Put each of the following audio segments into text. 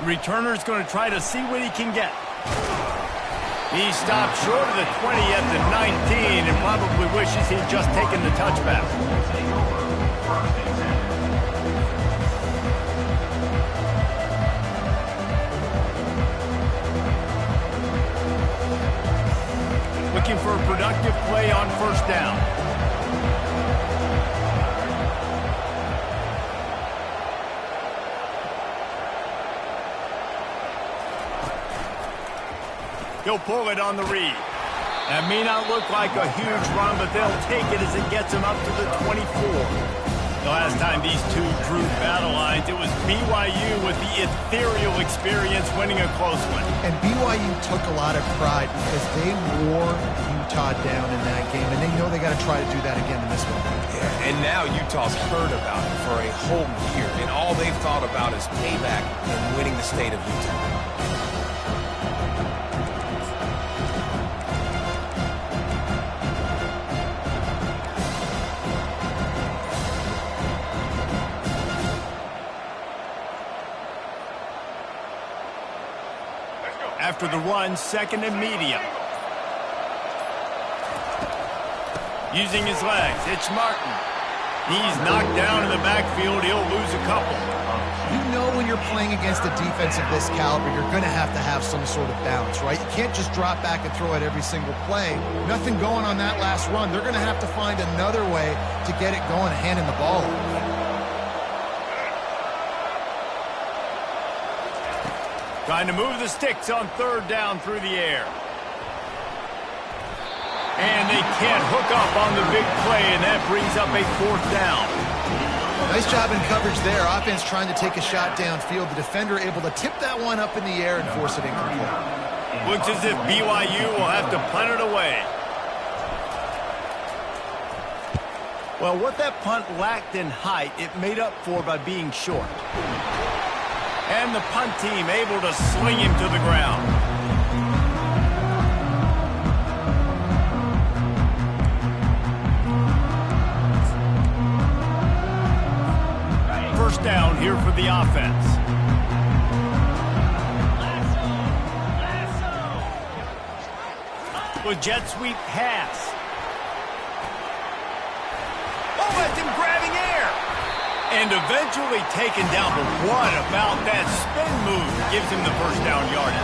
Returner's going to try to see what he can get. He stopped short of the 20 at the 19 and probably wishes he'd just taken the touchback. Looking for a productive play on first down. He'll pull it on the read. That may not look like a huge run, but they'll take it as it gets him up to the 24. The last time these two drew battle lines, it was BYU with the ethereal experience winning a close one. And BYU took a lot of pride because they wore Utah down in that game, and they know they got to try to do that again in this one. Yeah, and now Utah's heard about it for a whole year, and all they've thought about is payback and winning the state of Utah. After the run, second and medium. Using his legs, it's Martin. He's knocked down in the backfield. He'll lose a couple. You know when you're playing against a defense of this caliber, you're going to have some sort of balance, right? You can't just drop back and throw it every single play. Nothing going on that last run. They're going to have to find another way to get it going, handing the ball over. Trying to move the sticks on third down through the air. And they can't hook up on the big play, and that brings up a fourth down. Nice job in coverage there. Offense trying to take a shot downfield. The defender able to tip that one up in the air and force it incomplete. Looks as if BYU will have to punt it away. Well, what that punt lacked in height, it made up for by being short. And the punt team able to sling him to the ground. First down here for the offense. With jet sweep pass. Oh, that's him grabbing air. And eventually taken down, but what about that spin move gives him the first down yardage?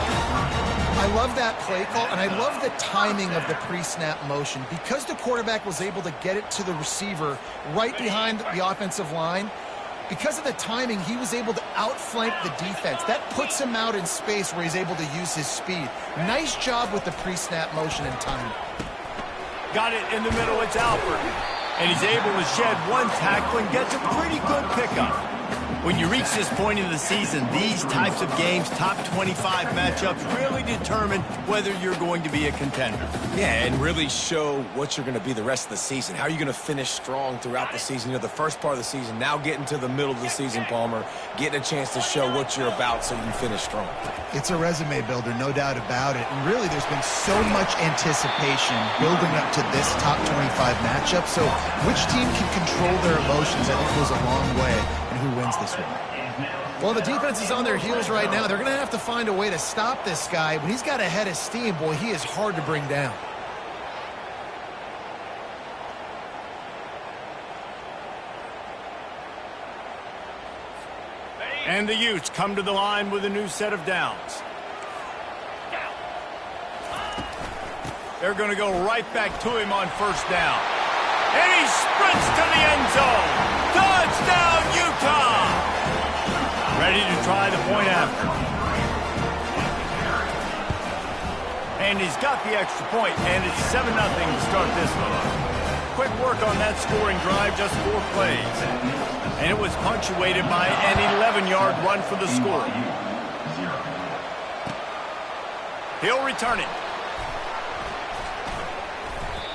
I love that play call, and I love the timing of the pre-snap motion. Because the quarterback was able to get it to the receiver right behind the offensive line, because of the timing, he was able to outflank the defense. That puts him out in space where he's able to use his speed. Nice job with the pre-snap motion and timing. Got it in the middle, it's Alford. And he's able to shed one tackle and gets a pretty good pickup. When you reach this point in the season, these types of games, top 25 matchups, really determine whether you're going to be a contender. Yeah, and really show what you're going to be the rest of the season. How are you going to finish strong throughout the season? You know, the first part of the season, now getting to the middle of the season, Palmer, getting a chance to show what you're about so you can finish strong. It's a resume builder, no doubt about it. And really, there's been so much anticipation building up to this top 25 matchup. So which team can control their emotions, I think, goes a long way. Who wins this one? Well, the defense is on their heels right now. They're going to have to find a way to stop this guy. When he's got a head of steam, boy, he is hard to bring down. And the Utes come to the line with a new set of downs. They're going to go right back to him on first down. And he sprints to the end zone. Touchdown, Utah! Ready to try the point after. And he's got the extra point, and it's 7-0 to start this one. Quick work on that scoring drive, just 4 plays. And it was punctuated by an 11-yard run for the score. He'll return it.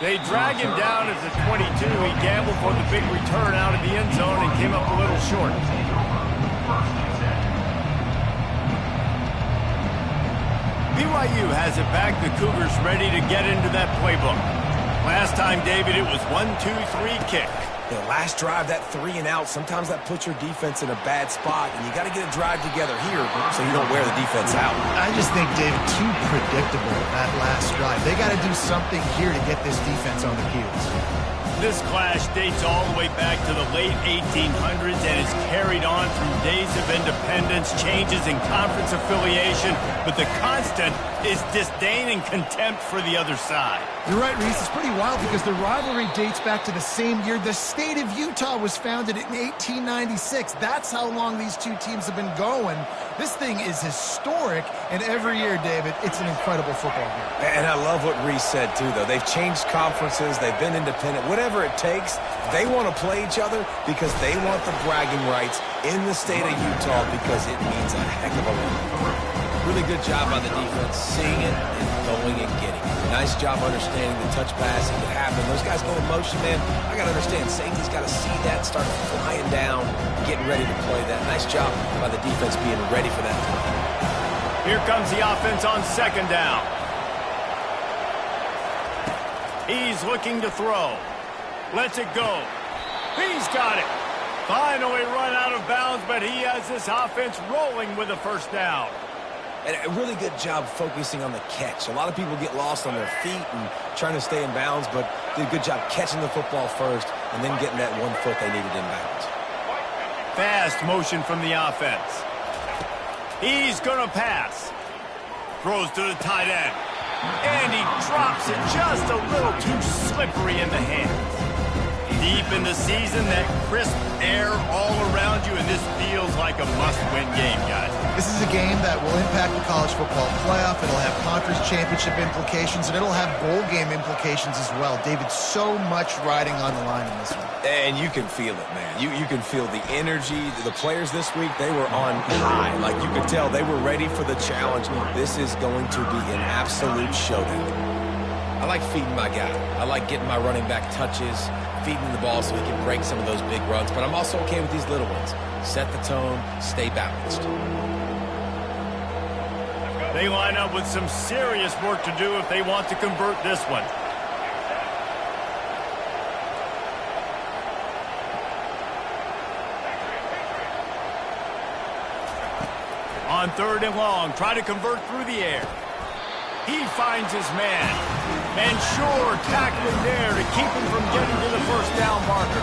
They drag him down at the 22. He gambled for the big return out of the end zone and came up a little short. BYU has it back. The Cougars ready to get into that playbook. Last time, David, it was 1-2-3 kick. The last drive, that 3 and out, sometimes that puts your defense in a bad spot, and you got to get a drive together here so you don't wear the defense out. I just think, David, too predictable that last drive. They got to do something here to get this defense on their heels. This clash dates all the way back to the late 1800s and is carried on through days of independence, changes in conference affiliation, but the constant is disdain and contempt for the other side. You're right, Reese. It's pretty wild because the rivalry dates back to the same year the state of Utah was founded in 1896. That's how long these two teams have been going. This thing is historic, and every year, David, it's an incredible football game. And I love what Reese said, too, though. They've changed conferences. They've been independent. Whatever it takes, they want to play each other because they want the bragging rights in the state of Utah because it means a heck of a lot. Really good job on the defense, seeing it and going and getting it. Nice job understanding the touch pass that could happen. Those guys go in motion, man. I got to understand, safety's got to see that, start flying down, getting ready to play that. Nice job by the defense being ready for that play. Here comes the offense on second down. He's looking to throw. Lets it go. He's got it. Finally run out of bounds, but he has this offense rolling with a first down. And a really good job focusing on the catch. A lot of people get lost on their feet and trying to stay in bounds, but did a good job catching the football first and then getting that 1 foot they needed in bounds. Fast motion from the offense. He's going to pass. Throws to the tight end. And he drops it just a little too slippery in the hands. Deep in the season, that crisp air all around you, and this feels like a must-win game, guys. This is a game that will impact the college football playoff. It'll have conference championship implications, and it'll have bowl game implications as well. David, so much riding on the line in this one. And you can feel it, man. You can feel the energy. The players this week, they were on high. Like you could tell, they were ready for the challenge. This is going to be an absolute showdown. I like feeding my guy. I like getting my running back touches, feeding the ball so he can break some of those big runs. But I'm also okay with these little ones. Set the tone, stay balanced. They line up with some serious work to do if they want to convert this one. On third and long, try to convert through the air. He finds his man. And sure, tackling there to keep him from getting to the first down marker.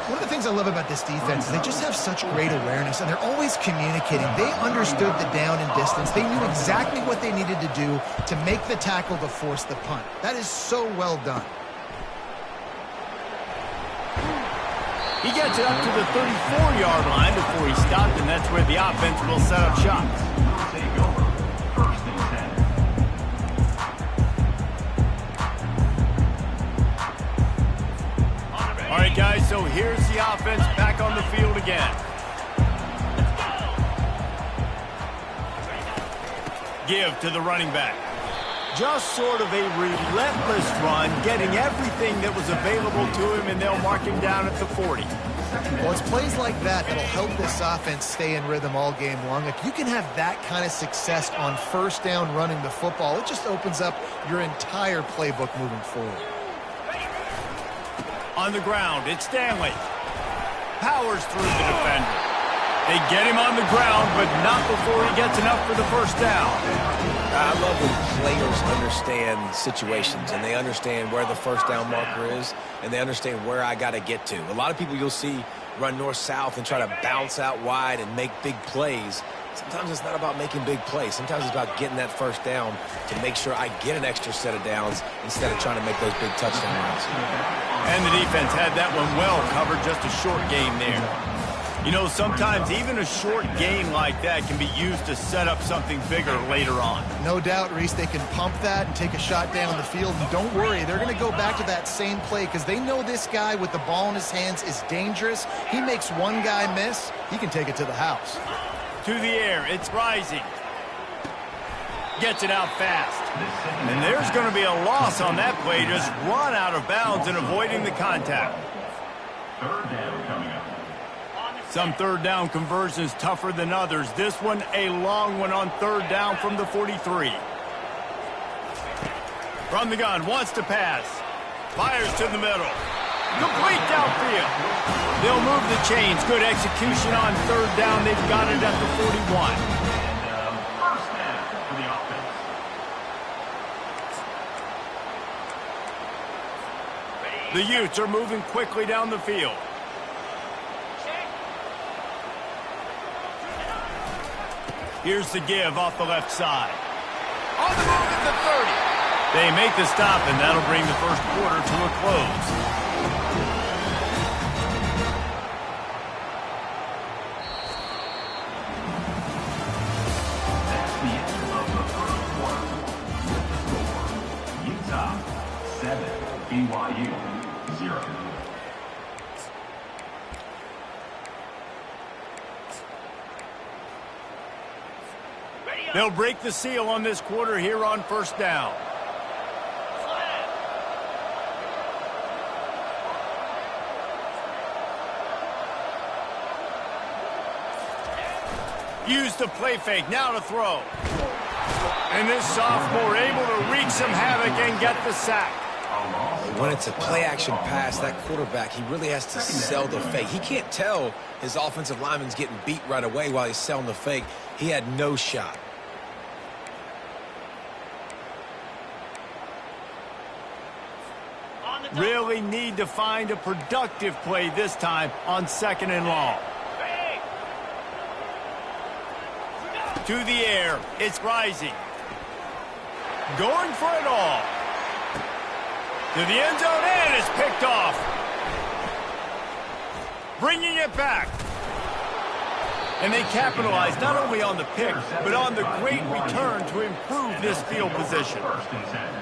One of the things I love about this defense is they just have such great awareness, and they're always communicating. They understood the down and distance. They knew exactly what they needed to do to make the tackle to force the punt. That is so well done. He gets it up to the 34-yard line before he stopped, and that's where the offense will set up shop. All right, guys, so here's the offense back on the field again. Give to the running back. Just sort of a relentless run, getting everything that was available to him, and they'll mark him down at the 40. Well, it's plays like that that'll help this offense stay in rhythm all game long. If you can have that kind of success on first down running the football, it just opens up your entire playbook moving forward. On the ground, it's Stanley. Powers through the defender. They get him on the ground, but not before he gets enough for the first down. I love when players understand situations, and they understand where the first down marker is, and they understand where I got to get to. A lot of people you'll see run north-south and try to bounce out wide and make big plays. Sometimes it's not about making big plays. Sometimes it's about getting that first down to make sure I get an extra set of downs instead of trying to make those big touchdown runs. And the defense had that one well covered, just a short game there. You know, sometimes even a short gain like that can be used to set up something bigger later on. No doubt, Reese, they can pump that and take a shot down the field. And don't worry, they're going to go back to that same play because they know this guy with the ball in his hands is dangerous. He makes one guy miss, he can take it to the house. To the air, it's rising. Gets it out fast. And there's going to be a loss on that play, just run out of bounds and avoiding the contact. Third down coming up. Some third down conversions tougher than others. This one, a long one on third down from the 43. From the gun, wants to pass. Fires to the middle. Complete downfield. They'll move the chains. Good execution on third down. They've got it at the 41. And first down for the offense. The Utes are moving quickly down the field. Here's the give off the left side. On the move at the 30. They make the stop, and that'll bring the first quarter to a close. That's the end of the first quarter. With the score, Utah 7, BYU 0. They'll break the seal on this quarter here on first down. Use the play fake, now to throw. And this sophomore able to wreak some havoc and get the sack. When it's a play-action pass, that quarterback, he really has to sell the fake. He can't tell his offensive lineman's getting beat right away while he's selling the fake. He had no shot. Really need to find a productive play this time on second and long. To the air, it's rising. Going for it all. To the end zone, and it's picked off. Bringing it back. And they capitalize not only on the pick, but on the great return to improve this field position.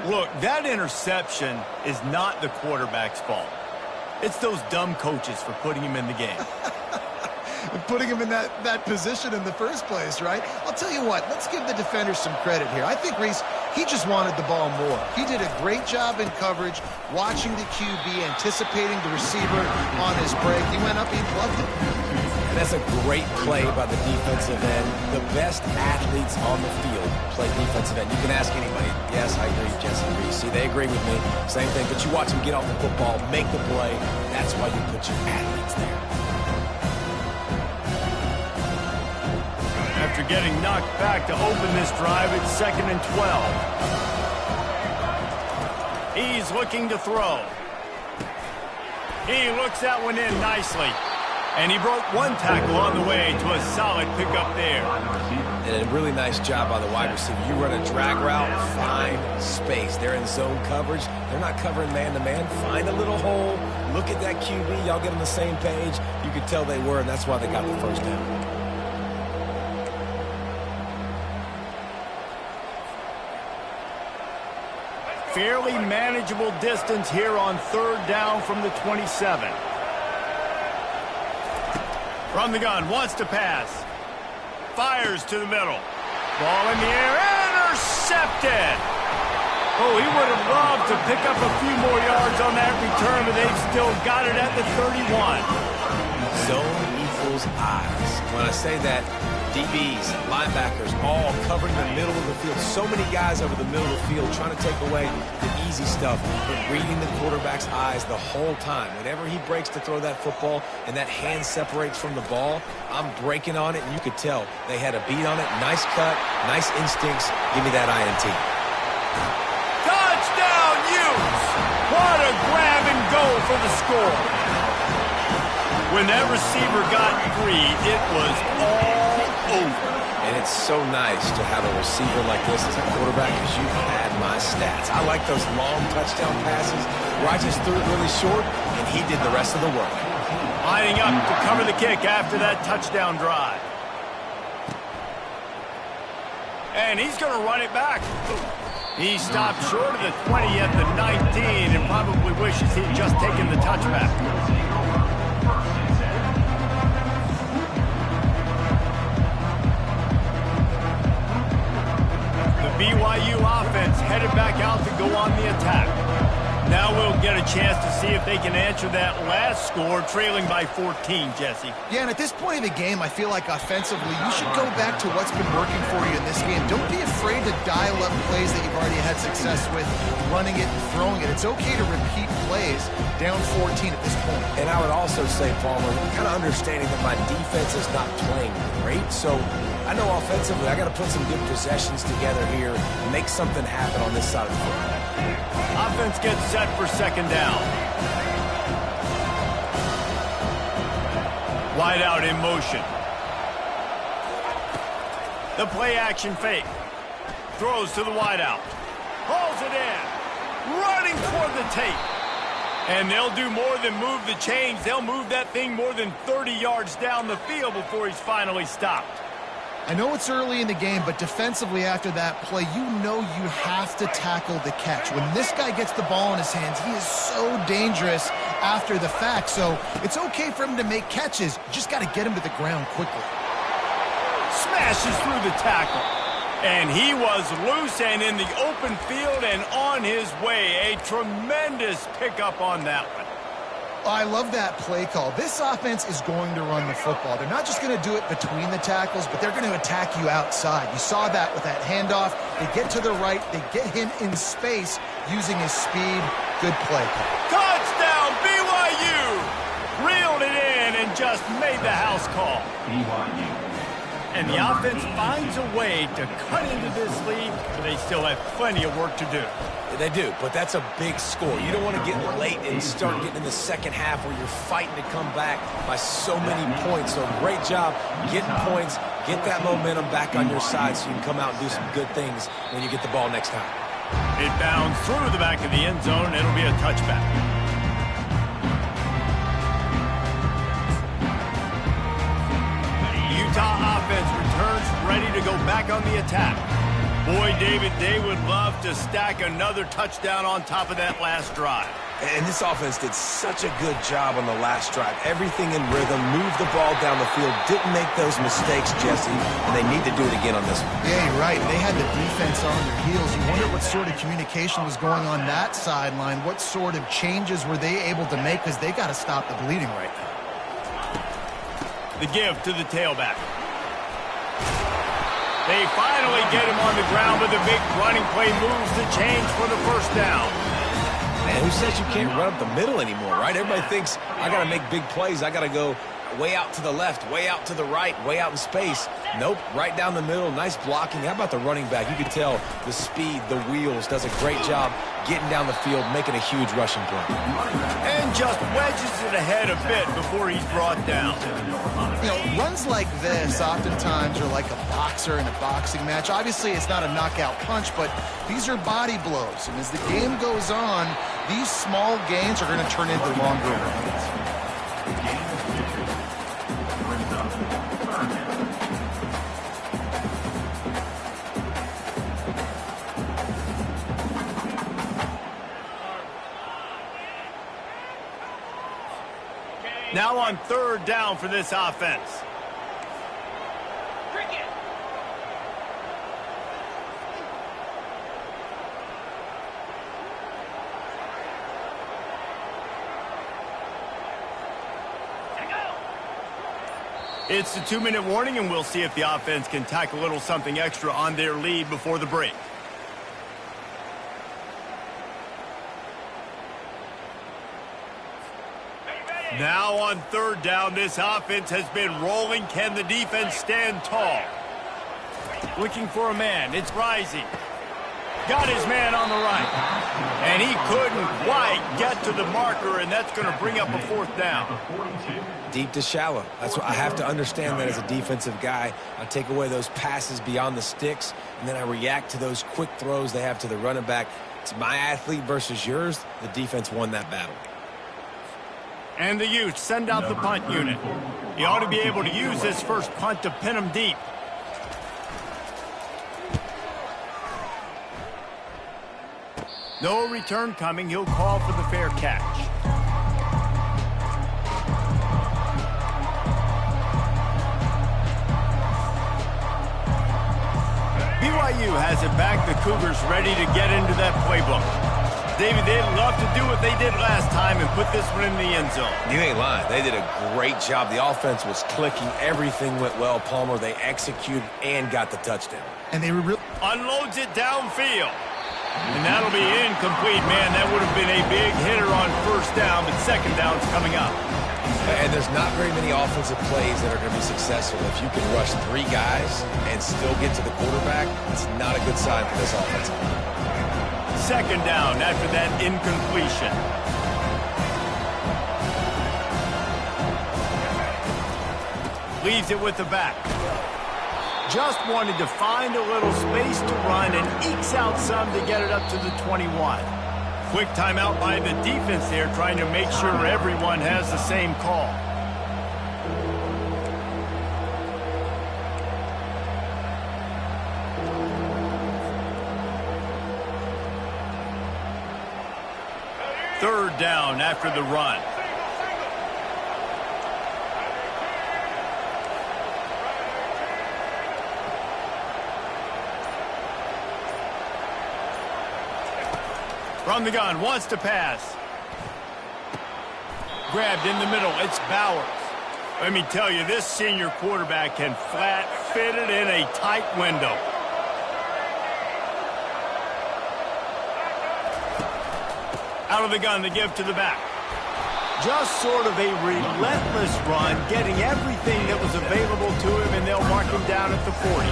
Look, that interception is not the quarterback's fault. It's those dumb coaches for putting him in the game. Putting him in that position in the first place, right? I'll tell you what, let's give the defenders some credit here. I think Reese, he just wanted the ball more. He did a great job in coverage, watching the QB, anticipating the receiver on his break. He went up, he loved it. And that's a great play by the defensive end. The best athletes on the field play defensive end. You can ask anybody. Yes, I agree, Jesse Reese. See, they agree with me. Same thing, but you watch them get off the football, make the play. That's why you put your athletes there. After getting knocked back to open this drive, it's 2nd and 12. He's looking to throw. He looks that one in nicely. And he broke one tackle on the way to a solid pickup there. And a really nice job by the wide receiver. You run a drag route, find space. They're in zone coverage. They're not covering man-to-man. Find a little hole. Look at that QB. Y'all get on the same page. You could tell they were, and that's why they got the first down. Fairly manageable distance here on third down from the 27. From the gun, wants to pass. Fires to the middle. Ball in the air, intercepted. Oh, he would have loved to pick up a few more yards on that return, but they've still got it at the 31. Zone equals eyes. When I say that, DBs, linebackers, all covering the middle of the field. So many guys over the middle of the field trying to take away the easy stuff, but reading the quarterback's eyes the whole time. Whenever he breaks to throw that football and that hand separates from the ball, I'm breaking on it, and you could tell they had a beat on it. Nice cut, nice instincts. Give me that INT. Touchdown, Utes! What a grab and go for the score. When that receiver got free, it was all over. And it's so nice to have a receiver like this as a quarterback because you've had my stats. I like those long touchdown passes where I just threw it really short and he did the rest of the work. Lining up to cover the kick after that touchdown drive. And he's going to run it back. He stopped short of the 20 at the 19 and probably wishes he'd just taken the touchback. BYU offense headed back out to go on the attack. Now we'll get a chance to see if they can answer that last score, trailing by 14, Jesse. Yeah, and at this point in the game, I feel like offensively, you should go back to what's been working for you in this game. Don't be afraid to dial up plays that you've already had success with, running it and throwing it. It's okay to repeat plays down 14 at this point. And I would also say, Palmer, kind of understanding that my defense is not playing great, so I know offensively I got to put some good possessions together here and make something happen on this side of the football. Offense gets set for second down. Wide out in motion. The play action fake. Throws to the wide out. Hauls it in. Running toward the tape. And they'll do more than move the chains. They'll move that thing more than 30 yards down the field before he's finally stopped. I know it's early in the game, but defensively after that play, you know you have to tackle the catch. When this guy gets the ball in his hands, he is so dangerous after the fact. So it's okay for him to make catches. You just got to get him to the ground quickly. Smashes through the tackle. And he was loose and in the open field and on his way. A tremendous pickup on that one. I love that play call. This offense is going to run the football. They're not just going to do it between the tackles, but they're going to attack you outside. You saw that with that handoff. They get to the right. They get him in space using his speed. Good play call. Touchdown, BYU! Reeled it in and just made the house call. BYU. And the offense finds a way to cut into this lead, but they still have plenty of work to do. They do, but that's a big score. You don't want to get late and start getting in the second half where you're fighting to come back by so many points. So great job getting points, get that momentum back on your side so you can come out and do some good things when you get the ball next time. It bounds through the back of the end zone, and it'll be a touchback. Utah offense returns ready to go back on the attack. Boy, David, they would love to stack another touchdown on top of that last drive. And this offense did such a good job on the last drive. Everything in rhythm, moved the ball down the field, didn't make those mistakes, Jesse, and they need to do it again on this one. Yeah, you're right. They had the defense on their heels. You wonder what sort of communication was going on that sideline. What sort of changes were they able to make, because they got to stop the bleeding right now. The give to the tailback. They finally get him on the ground with a big running play, moves the chains for the first down. Man, who says you can't run up the middle anymore, right? Everybody thinks, I got to make big plays. I got to go way out to the left, way out to the right, way out in space. Nope, right down the middle. Nice blocking. How about the running back? You could tell the speed, the wheels, does a great job getting down the field, making a huge rushing play. And just wedges it ahead a bit before he's brought down. You know, runs like this oftentimes are like a boxer in a boxing match. Obviously, it's not a knockout punch, but these are body blows. And as the game goes on, these small gains are going to turn into longer runs. Now on third down for this offense. It's the 2-minute warning, and we'll see if the offense can tack a little something extra on their lead before the break. Now on third down, this offense has been rolling. Can the defense stand tall? Looking for a man. It's Rising. Got his man on the right. And he couldn't quite get to the marker, and that's going to bring up a fourth down. Deep to shallow. That's what I have to understand that as a defensive guy. I take away those passes beyond the sticks, and then I react to those quick throws they have to the running back. It's my athlete versus yours. The defense won that battle. And the Utes send out the punt unit. He ought to be able to use this first punt to pin him deep. No return coming. He'll call for the fair catch. BYU has it back. The Cougars ready to get into that playbook. David, they'd love to do what they did last time and put this one in the end zone. You ain't lying. They did a great job. The offense was clicking. Everything went well, Palmer. They executed and got the touchdown. And they were unloads it downfield. And that'll be incomplete, man. That would have been a big hitter on first down, but second down's coming up. And there's not very many offensive plays that are going to be successful. If you can rush 3 guys and still get to the quarterback, it's not a good sign for this offense. Second down after that incompletion. Leaves it with the back. Just wanted to find a little space to run and ekes out some to get it up to the 21. Quick timeout by the defense there, trying to make sure everyone has the same call. Third down after the run. From the gun, wants to pass. Grabbed in the middle, it's Bowers. Let me tell you, this senior quarterback can flat fit it in a tight window. Out of the gun to give to the back. Just sort of a relentless run, getting everything that was available to him, and they'll mark him down at the 40.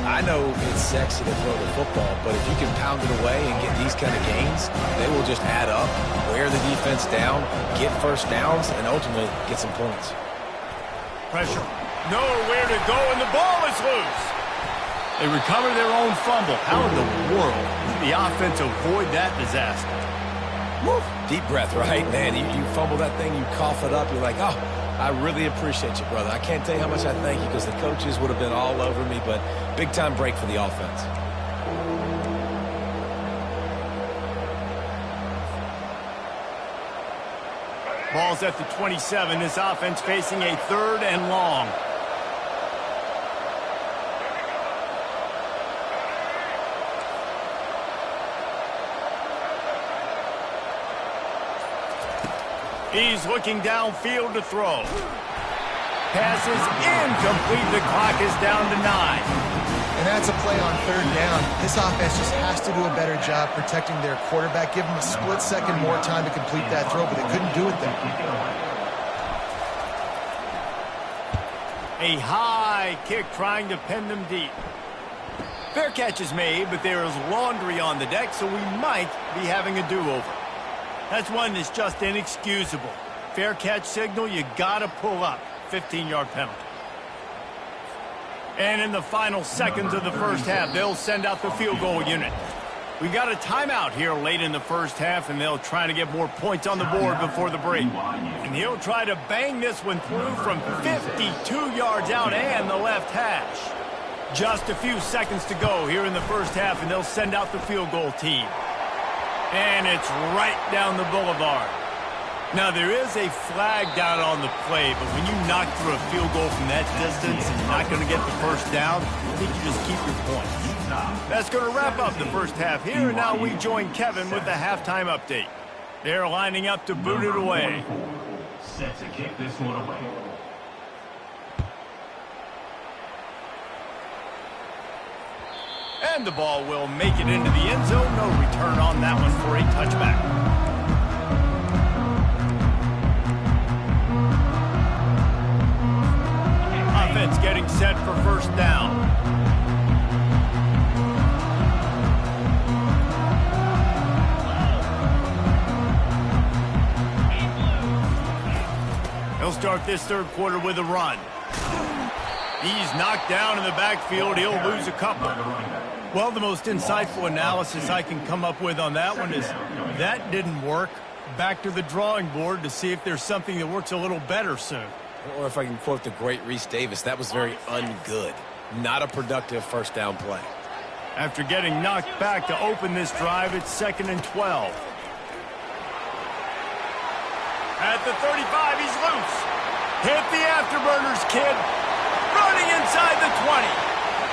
I know it's sexy to throw the football, but if you can pound it away and get these kind of gains, they will just add up, wear the defense down, get first downs, and ultimately get some points. Pressure. Nowhere to go, and the ball is loose. They recover their own fumble. How in the world did the offense avoid that disaster? Woo. Deep breath, right? Man, you fumble that thing, you cough it up, you're like, oh, I really appreciate you, brother. I can't tell you how much I thank you because the coaches would have been all over me, but big-time break for the offense. Ball's at the 27. This offense facing a 3rd and long. He's looking downfield to throw. Pass is incomplete. The clock is down to 9. And that's a play on 3rd down. This offense just has to do a better job protecting their quarterback. Give them a split second more time to complete that throw, but they couldn't do it there. A high kick trying to pin them deep. Fair catch is made, but there is laundry on the deck, so we might be having a do-over. That's one that's just inexcusable. Fair catch signal, you gotta pull up. 15-yard penalty. And in the final seconds of the first half, they'll send out the field goal unit. We got a timeout here late in the first half, and they'll try to get more points on the board before the break. And he'll try to bang this one through from 52 yards out and the left hash. Just a few seconds to go here in the first half, and they'll send out the field goal team. And it's right down the boulevard. Now, there is a flag down on the play, but when you knock through a field goal from that distance and you're not going to get the first down, I think you just keep your points. That's going to wrap up the first half here, and now we join Kevin with the halftime update. They're lining up to boot it away. Set to kick this one away. And the ball will make it into the end zone. No return on that one for a touchback. Offense getting set for first down. He'll start this third quarter with a run. He's knocked down in the backfield. He'll lose a couple. Well, the most insightful analysis I can come up with on that one is that didn't work. Back to the drawing board to see if there's something that works a little better soon. Or if I can quote the great Reese Davis, that was very ungood. Not a productive first down play. After getting knocked back to open this drive, it's 2nd and 12. At the 35, he's loose. Hit the afterburners, kid. Running inside the 20.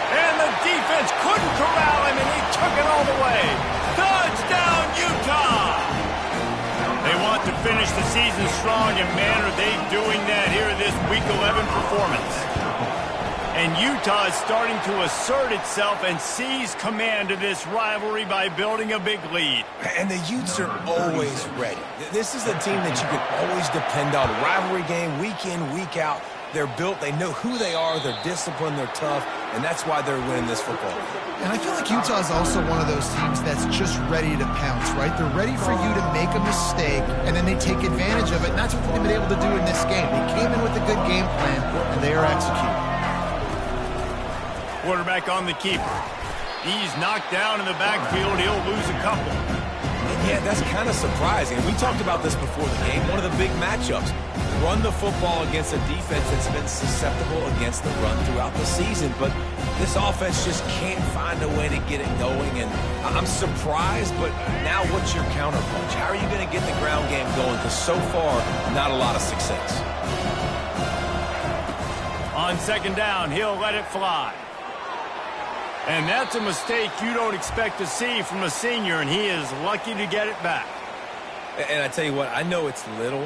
And the defense couldn't corral him, and he took it all the way. Touchdown, Utah! They want to finish the season strong, and man, are they doing that here in this Week 11 performance. And Utah is starting to assert itself and seize command of this rivalry by building a big lead. And the Utes are always ready. This is a team that you can always depend on. Rivalry game, week in, week out. They're built, they know who they are, they're disciplined, they're tough, and that's why they're winning this football game. And I feel like Utah is also one of those teams that's just ready to pounce, right? They're ready for you to make a mistake, and then they take advantage of it, and that's what they've been able to do in this game. They came in with a good game plan, and they are executing. Quarterback on the keeper. He's knocked down in the backfield. He'll lose a couple. And yeah, that's kind of surprising. We talked about this before the game. One of the big matchups. Run the football against a defense that's been susceptible against the run throughout the season. But this offense just can't find a way to get it going. And I'm surprised, but now what's your counterpunch? How are you going to get the ground game going? Because so far, not a lot of success. On second down, he'll let it fly. And that's a mistake you don't expect to see from a senior, and he is lucky to get it back. And I tell you what, I know it's little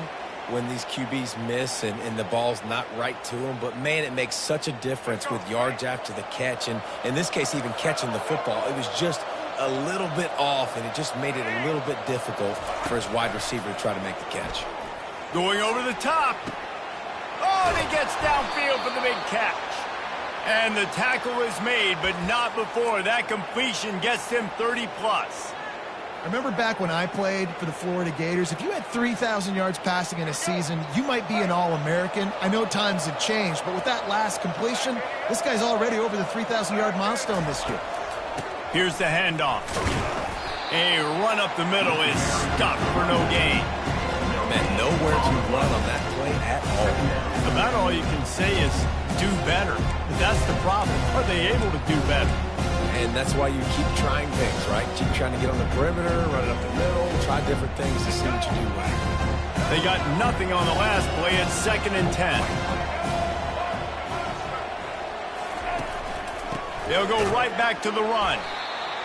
when these QBs miss and the ball's not right to them, but man, it makes such a difference with yards after the catch, and in this case, even catching the football. It was just a little bit off, and it just made it a little bit difficult for his wide receiver to try to make the catch. Going over the top. Oh, and he gets downfield for the big catch. And the tackle is made, but not before that completion gets him 30-plus. I remember back when I played for the Florida Gators, if you had 3,000 yards passing in a season, you might be an All-American. I know times have changed, but with that last completion, this guy's already over the 3,000-yard milestone this year. Here's the handoff. A run up the middle is stopped for no gain. Man, nowhere to run on that play at all. About all you can say is do better. But that's the problem. Are they able to do better? And that's why you keep trying things, right? Keep trying to get on the perimeter, run it up the middle, try different things to see what you do right. They got nothing on the last play. It's 2nd and 10. They'll go right back to the run.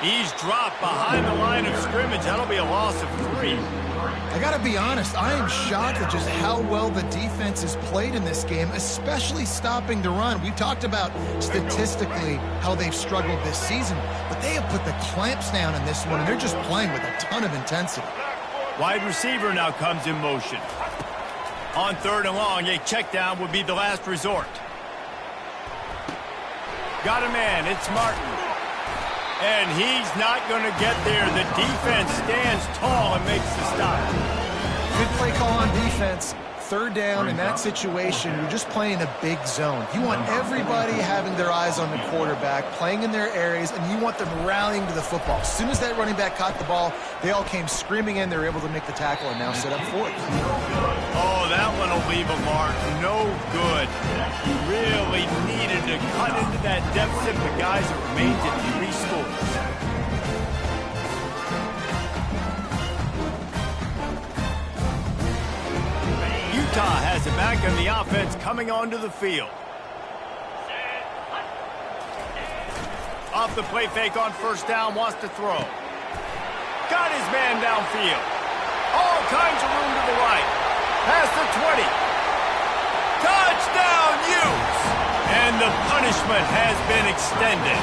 He's dropped behind the line of scrimmage. That'll be a loss of 3. I got to be honest, I am shocked at just how well the defense has played in this game, especially stopping the run. We talked about statistically how they've struggled this season, but they have put the clamps down in this one, and they're just playing with a ton of intensity. Wide receiver now comes in motion. On 3rd and long, a check down would be the last resort. Got a man, it's Martin. And he's not going to get there. The defense stands tall and makes the stop. Good play call on defense. 3rd down in that situation, you're just playing a big zone. You want everybody having their eyes on the quarterback, playing in their areas, and you want them rallying to the football. As soon as that running back caught the ball, they all came screaming in. They were able to make the tackle and now set up for it. Oh, that one will leave a mark. No good. You really needed to cut into that deficit, but guys, it remains at 3 scores. Utah has it back, and the offense coming onto the field. Off the play fake on 1st down, wants to throw. Got his man downfield. All kinds of room to the right. Past the 20. Touchdown, Utes! And the punishment has been extended.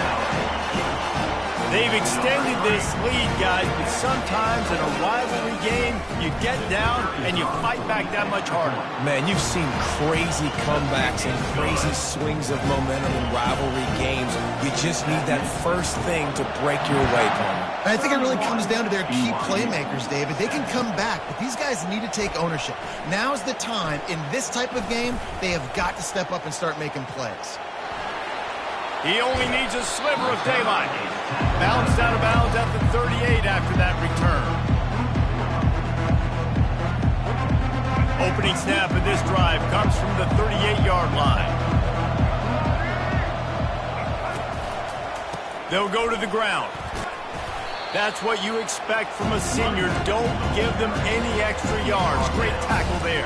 They've extended this lead, guys, but sometimes in a rivalry game, you get down and you fight back that much harder. Man, you've seen crazy comebacks and crazy swings of momentum in rivalry games. You just need that first thing to break your way, partner. I think it really comes down to their key playmakers, David. They can come back, but these guys need to take ownership. Now's the time. In this type of game, they have got to step up and start making plays. He only needs a sliver of daylight. Bounced out of bounds at the 38 after that return. Opening snap of this drive comes from the 38-yard line. They'll go to the ground. That's what you expect from a senior. Don't give them any extra yards. Great tackle there.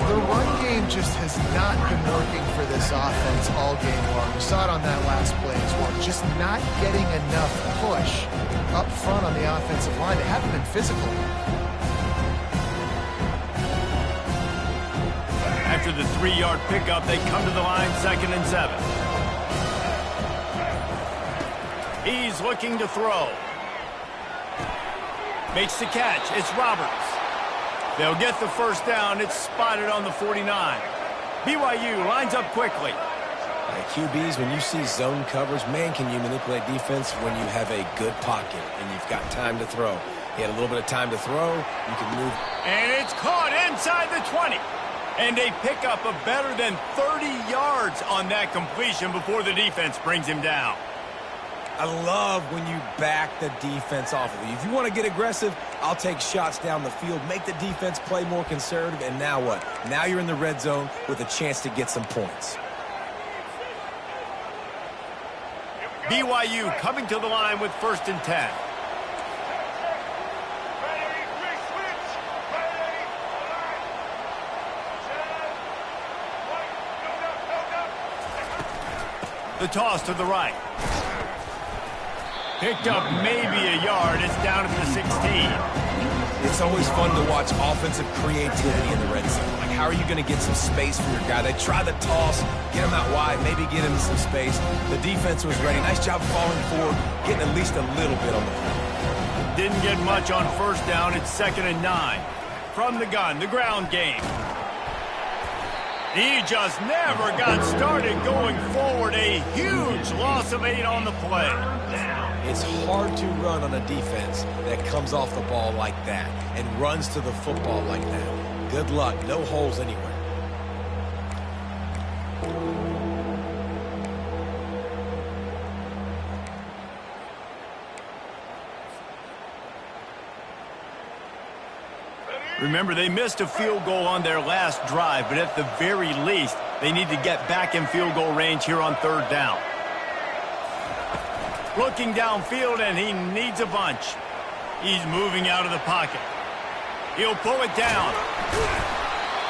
The run game just has not been working for this offense all game long. You saw it on that last play as well. Just not getting enough push up front on the offensive line. They haven't been physical. After the 3-yard pickup, they come to the line, 2nd and 7. He's looking to throw. Makes the catch. It's Roberts. They'll get the first down. It's spotted on the 49. BYU lines up quickly. QBs, when you see zone coverage, man, can you manipulate defense when you have a good pocket and you've got time to throw. He had a little bit of time to throw. You can move. And it's caught inside the 20. And they pick up a better than 30 yards on that completion before the defense brings him down. I love when you back the defense off of you. If you want to get aggressive, I'll take shots down the field, make the defense play more conservative, and now what? Now you're in the red zone with a chance to get some points. BYU coming to the line with 1st and 10. The toss to the right. Picked up maybe a yard. It's down at the 16. It's always fun to watch offensive creativity in the red zone. Like, how are you going to get some space for your guy? They try the toss, get him out wide, maybe get him some space. The defense was ready. Nice job falling forward, getting at least a little bit on the play. Didn't get much on 1st down. It's 2nd and 9. From the gun, the ground game. He just never got started going forward. A huge loss of 8 on the play. It's hard to run on a defense that comes off the ball like that and runs to the football like that. Good luck. No holes anywhere. Remember, they missed a field goal on their last drive, but at the very least, they need to get back in field goal range here on 3rd down. Looking downfield, and he needs a bunch. He's moving out of the pocket. He'll pull it down.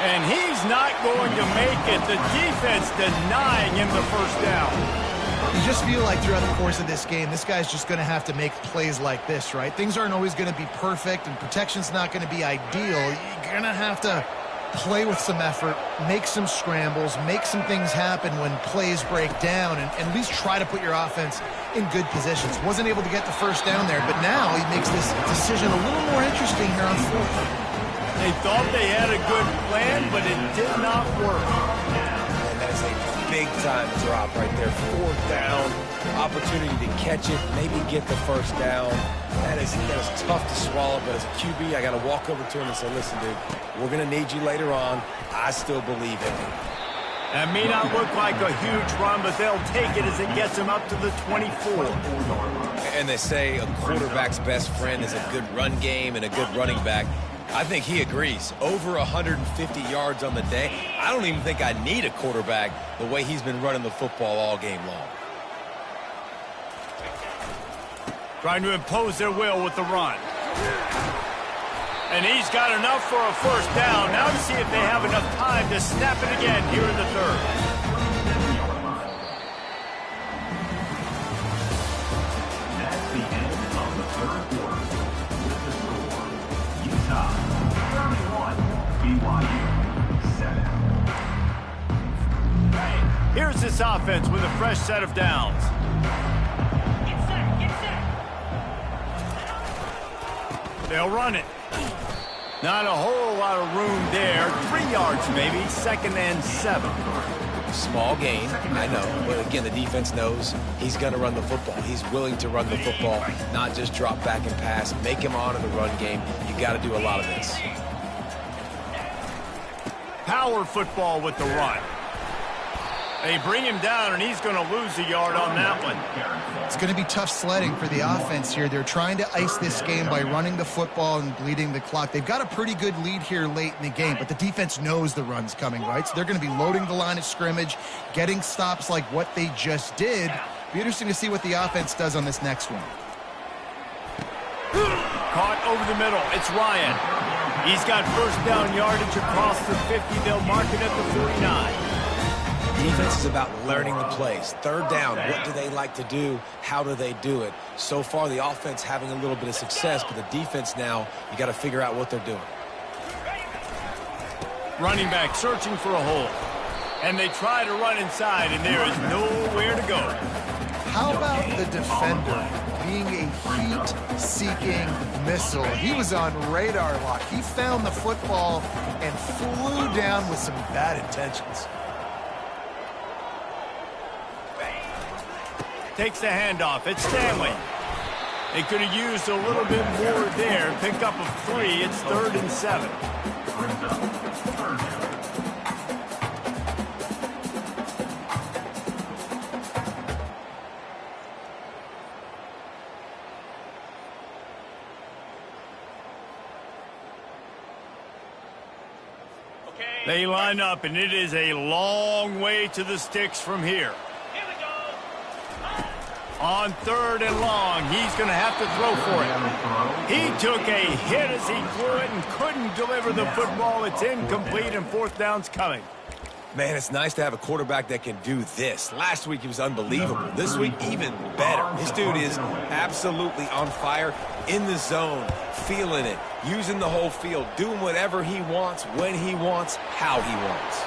And he's not going to make it. The defense denying him the first down. You just feel like throughout the course of this game, this guy's just going to have to make plays like this, right? Things aren't always going to be perfect, and protection's not going to be ideal. You're going to have to play with some effort, make some scrambles, make some things happen when plays break down, and at least try to put your offense in good positions. Wasn't able to get the first down there, but now he makes this decision a little more interesting here on 4th. They thought they had a good plan, but it did not work. And that is a big-time drop right there. 4th down, opportunity to catch it, maybe get the first down. That is tough to swallow, but as a QB, I got to walk over to him and say, listen, dude, we're going to need you later on. I still believe in you. That may not look like a huge run, but they'll take it as it gets them up to the 24. And they say a quarterback's best friend is a good run game and a good running back. I think he agrees. Over 150 yards on the day. I don't even think I need a quarterback the way he's been running the football all game long. Trying to impose their will with the run. And he's got enough for a first down. Now to see if they have enough time to snap it again here in the 3rd. That's the end of the 3rd quarter. With the score, Utah 31, BYU 7. Here's this offense with a fresh set of downs. They'll run it. Not a whole lot of room there. 3 yards maybe. 2nd and 7. Small gain, I know. But again, the defense knows he's going to run the football. He's willing to run the football, not just drop back and pass. Make him honor the run game. You got to do a lot of this. Power football with the run. They bring him down, and he's going to lose a yard on that one. It's going to be tough sledding for the offense here. They're trying to ice this game by running the football and bleeding the clock. They've got a pretty good lead here late in the game, but the defense knows the run's coming, right? So they're going to be loading the line of scrimmage, getting stops like what they just did. Be interesting to see what the offense does on this next one. Caught over the middle. It's Ryan. He's got first down yardage across the 50. They'll mark it at the 49. Defense is about learning the plays. Third down, what do they like to do? How do they do it? So far, the offense having a little bit of success, but the defense now, you got to figure out what they're doing. Running back searching for a hole. And they try to run inside, and there is nowhere to go. How about the defender being a heat-seeking missile? He was on radar lock. He found the football and flew down with some bad intentions. Takes the handoff. It's Stanley. They could have used a little bit more there. Pick up of 3. It's 3rd and 7. They line up, and it is a long way to the sticks from here. On 3rd and long, he's going to have to throw for it. He took a hit as he threw it and couldn't deliver the football. It's incomplete, and 4th down's coming. Man, it's nice to have a quarterback that can do this. Last week, he was unbelievable. This week, even better. This dude is absolutely on fire, in the zone, feeling it, using the whole field, doing whatever he wants, when he wants, how he wants.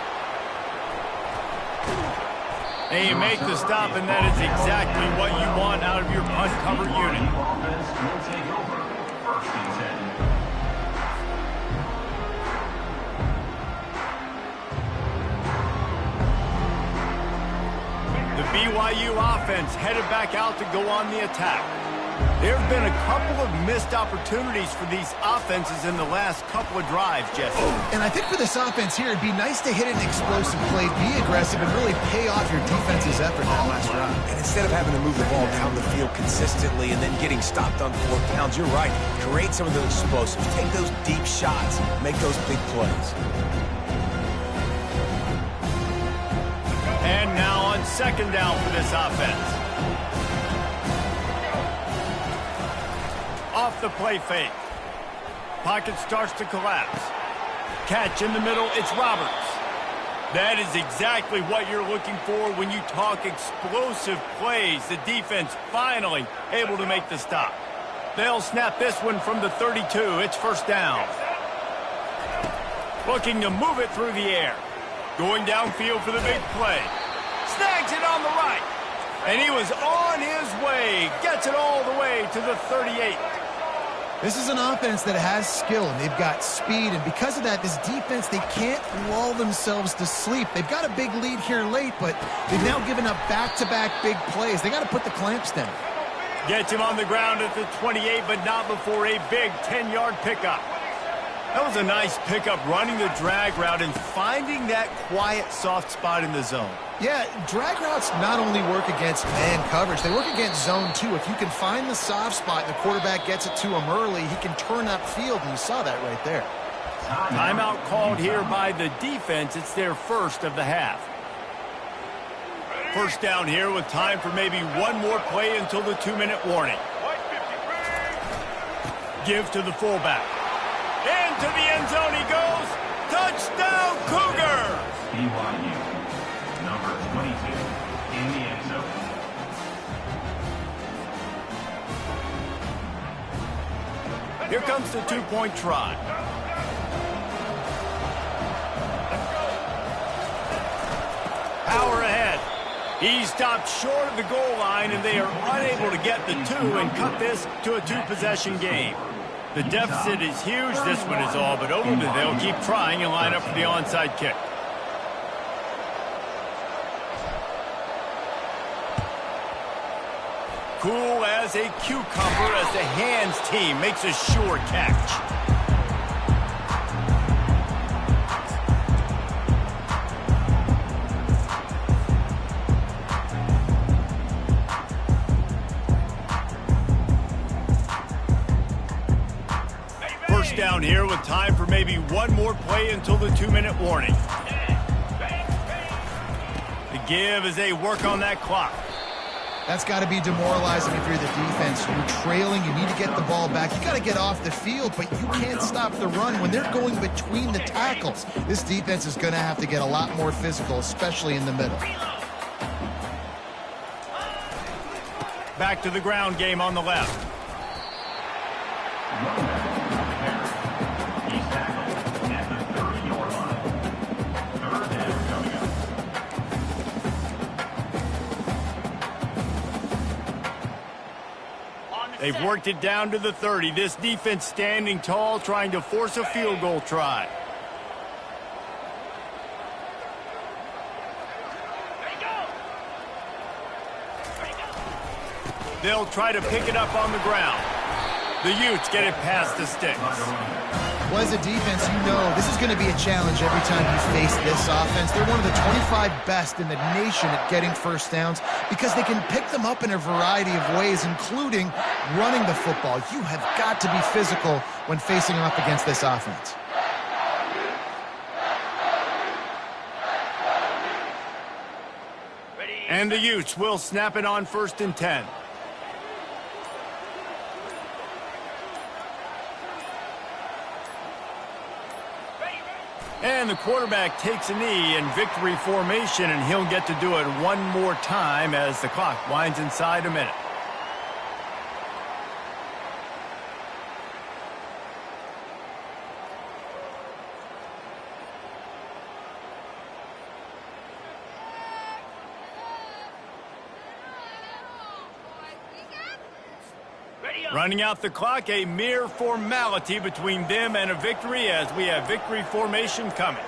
And you make the stop, and that is exactly what you want out of your punt cover unit. Offense will take over. 1st and 10. The BYU offense headed back out to go on the attack. There have been a couple of missed opportunities for these offenses in the last couple of drives, Jesse. And I think for this offense here, it'd be nice to hit an explosive play, be aggressive, and really pay off your defense's effort that last drive. And instead of having to move the ball down the field consistently and then getting stopped on 4th downs, you're right. Create some of those explosives. Take those deep shots. Make those big plays. And now on 2nd down for this offense. Off the play fake. Pocket starts to collapse. Catch in the middle, it's Roberts. That is exactly what you're looking for when you talk explosive plays. The defense finally able to make the stop. They'll snap this one from the 32. It's 1st down. Looking to move it through the air. Going downfield for the big play. Snags it on the right. And he was on his way. Gets it all the way to the 38. This is an offense that has skill, and they've got speed, and because of that, this defense, they can't lull themselves to sleep. They've got a big lead here late, but they've now given up back-to-back big plays. They got to put the clamps down. Gets him on the ground at the 28, but not before a big 10-yard pickup. That was a nice pickup, running the drag route and finding that quiet, soft spot in the zone. Yeah, drag routes not only work against man coverage, they work against zone too. If you can find the soft spot and the quarterback gets it to him early, he can turn upfield, and you saw that right there. Timeout called here by the defense. It's their 1st of the half. 1st down here with time for maybe one more play until the 2-minute warning. Give to the fullback. Into the end zone he goes. Touchdown, Cougars! BYU, number 22, in the end zone. Here comes the 2-point try. Power ahead. He stopped short of the goal line, and they are unable to get the 2 and cut this to a 2-possession game. The deficit is huge. This one is all but over, but they'll keep trying and line up for the onside kick. Cool as a cucumber as the hands team makes a sure catch. Down here with time for maybe one more play until the 2-minute warning. The give as they work on that clock. That's got to be demoralizing if you're the defense. You're trailing, you need to get the ball back. You got to get off the field, but you can't stop the run when they're going between the tackles. This defense is going to have to get a lot more physical, especially in the middle. Back to the ground game on the left. He's tackled at the 30-yard line. Third down coming up. They've worked it down to the 30. This defense standing tall, trying to force a field goal try. They'll try to pick it up on the ground. The Utes get it past the sticks. Well, as a defense, you know this is going to be a challenge every time you face this offense. They're one of the 25 best in the nation at getting first downs because they can pick them up in a variety of ways, including running the football. You have got to be physical when facing them up against this offense. And the Utes will snap it on 1st and 10. And the quarterback takes a knee in victory formation, and he'll get to do it one more time as the clock winds inside a minute. Running out the clock, a mere formality between them and a victory as we have victory formation coming.